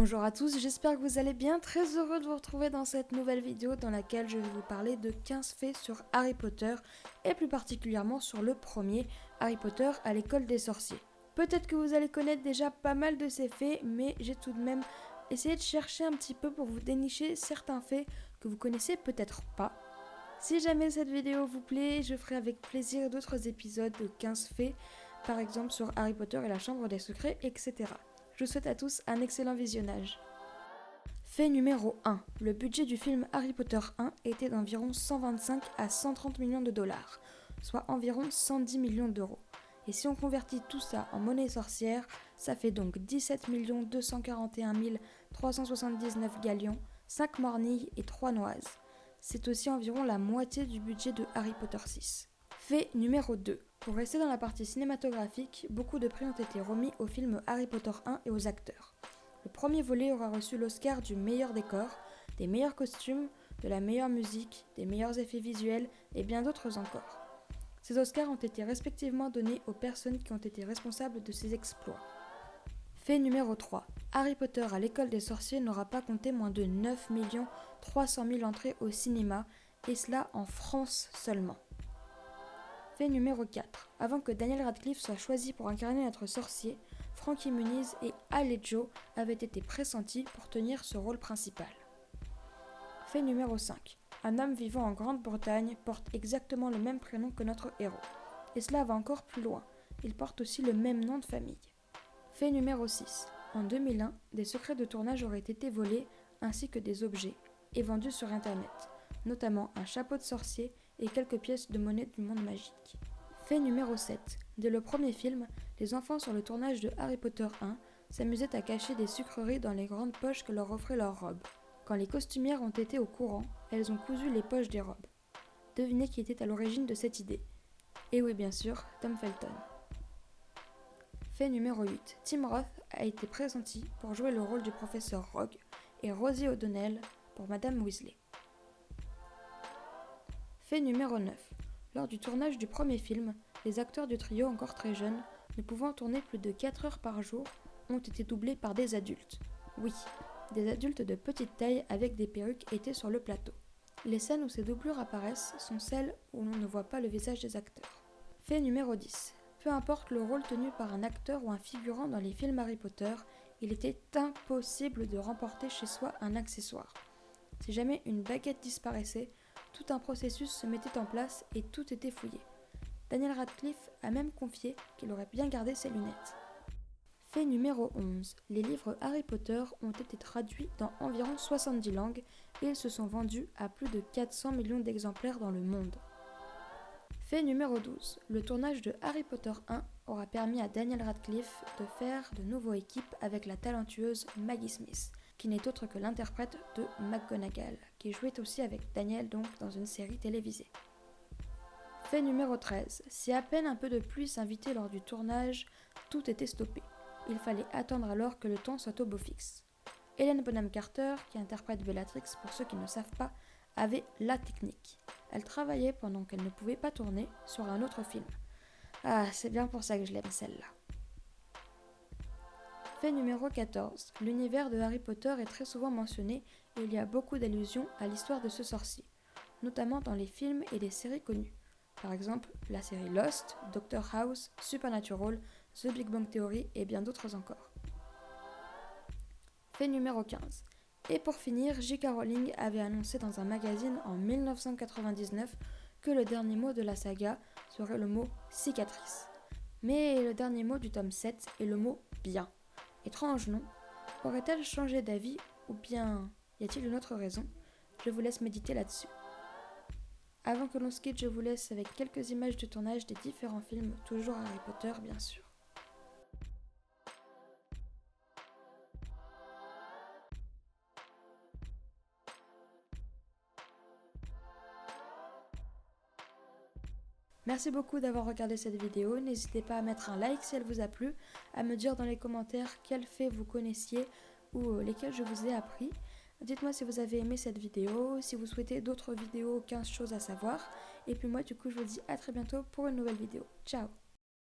Bonjour à tous, j'espère que vous allez bien. Très heureux de vous retrouver dans cette nouvelle vidéo dans laquelle je vais vous parler de 15 faits sur Harry Potter et plus particulièrement sur le premier, Harry Potter à l'école des sorciers. Peut-être que vous allez connaître déjà pas mal de ces faits, mais j'ai tout de même essayé de chercher un petit peu pour vous dénicher certains faits que vous connaissez peut-être pas. Si jamais cette vidéo vous plaît, je ferai avec plaisir d'autres épisodes de 15 faits, par exemple sur Harry Potter et la Chambre des Secrets, etc. Je vous souhaite à tous un excellent visionnage. Fait numéro 1. Le budget du film Harry Potter 1 était d'environ 125 à 130 millions de dollars, soit environ 110 millions d'euros. Et si on convertit tout ça en monnaie sorcière, ça fait donc 17 241 379 galions, 5 mornilles et 3 noises. C'est aussi environ la moitié du budget de Harry Potter 6. Fait numéro 2. Pour rester dans la partie cinématographique, beaucoup de prix ont été remis au film Harry Potter 1 et aux acteurs. Le premier volet aura reçu l'Oscar du meilleur décor, des meilleurs costumes, de la meilleure musique, des meilleurs effets visuels et bien d'autres encore. Ces Oscars ont été respectivement donnés aux personnes qui ont été responsables de ces exploits. Fait numéro 3. Harry Potter à l'école des sorciers n'aura pas compté moins de 9 300 000 entrées au cinéma, et cela en France seulement. Fait numéro 4. Avant que Daniel Radcliffe soit choisi pour incarner notre sorcier, Frankie Muniz et Alejo avaient été pressentis pour tenir ce rôle principal. Fait numéro 5. Un homme vivant en Grande-Bretagne porte exactement le même prénom que notre héros. Et cela va encore plus loin, il porte aussi le même nom de famille. Fait numéro 6. En 2001, des secrets de tournage auraient été volés, ainsi que des objets, et vendus sur internet, notamment un chapeau de sorcier et quelques pièces de monnaie du monde magique. Fait numéro 7. Dès le premier film, les enfants sur le tournage de Harry Potter 1 s'amusaient à cacher des sucreries dans les grandes poches que leur offraient leurs robes. Quand les costumières ont été au courant, elles ont cousu les poches des robes. Devinez qui était à l'origine de cette idée. Et oui, bien sûr, Tom Felton. Fait numéro 8. Tim Roth a été pressenti pour jouer le rôle du professeur Rogue et Rosie O'Donnell pour Madame Weasley. Fait numéro 9. Lors du tournage du premier film, les acteurs du trio encore très jeunes, ne pouvant tourner plus de 4 heures par jour, ont été doublés par des adultes. Oui, des adultes de petite taille avec des perruques étaient sur le plateau. Les scènes où ces doublures apparaissent sont celles où l'on ne voit pas le visage des acteurs. Fait numéro 10. Peu importe le rôle tenu par un acteur ou un figurant dans les films Harry Potter, il était impossible de remporter chez soi un accessoire. Si jamais une baguette disparaissait, tout un processus se mettait en place et tout était fouillé. Daniel Radcliffe a même confié qu'il aurait bien gardé ses lunettes. Fait numéro 11. Les livres Harry Potter ont été traduits dans environ 70 langues et ils se sont vendus à plus de 400 millions d'exemplaires dans le monde. Fait numéro 12. Le tournage de Harry Potter 1 aura permis à Daniel Radcliffe de faire de nouveau équipe avec la talentueuse Maggie Smith, qui n'est autre que l'interprète de McGonagall, qui jouait aussi avec Daniel donc dans une série télévisée. Fait numéro 13. Si à peine un peu de pluie s'invitait lors du tournage, tout était stoppé. Il fallait attendre alors que le temps soit au beau fixe. Helena Bonham Carter, qui interprète Bellatrix pour ceux qui ne savent pas, avait la technique. Elle travaillait pendant qu'elle ne pouvait pas tourner sur un autre film. Ah, c'est bien pour ça que je l'aime celle-là. Fait numéro 14. L'univers de Harry Potter est très souvent mentionné et il y a beaucoup d'allusions à l'histoire de ce sorcier, notamment dans les films et les séries connues. Par exemple, la série Lost, Doctor House, Supernatural, The Big Bang Theory et bien d'autres encore. Fait numéro 15. Et pour finir, J.K. Rowling avait annoncé dans un magazine en 1999 que le dernier mot de la saga serait le mot cicatrice. Mais le dernier mot du tome 7 est le mot bien. Étrange, non? Aurait-elle changé d'avis ou bien y a-t-il une autre raison? Je vous laisse méditer là-dessus. Avant que l'on se quitte, je vous laisse avec quelques images de tournage des différents films, toujours Harry Potter bien sûr. Merci beaucoup d'avoir regardé cette vidéo, n'hésitez pas à mettre un like si elle vous a plu, à me dire dans les commentaires quels faits vous connaissiez ou lesquels je vous ai appris. Dites-moi si vous avez aimé cette vidéo, si vous souhaitez d'autres vidéos, 15 choses à savoir. Et puis moi du coup je vous dis à très bientôt pour une nouvelle vidéo. Ciao!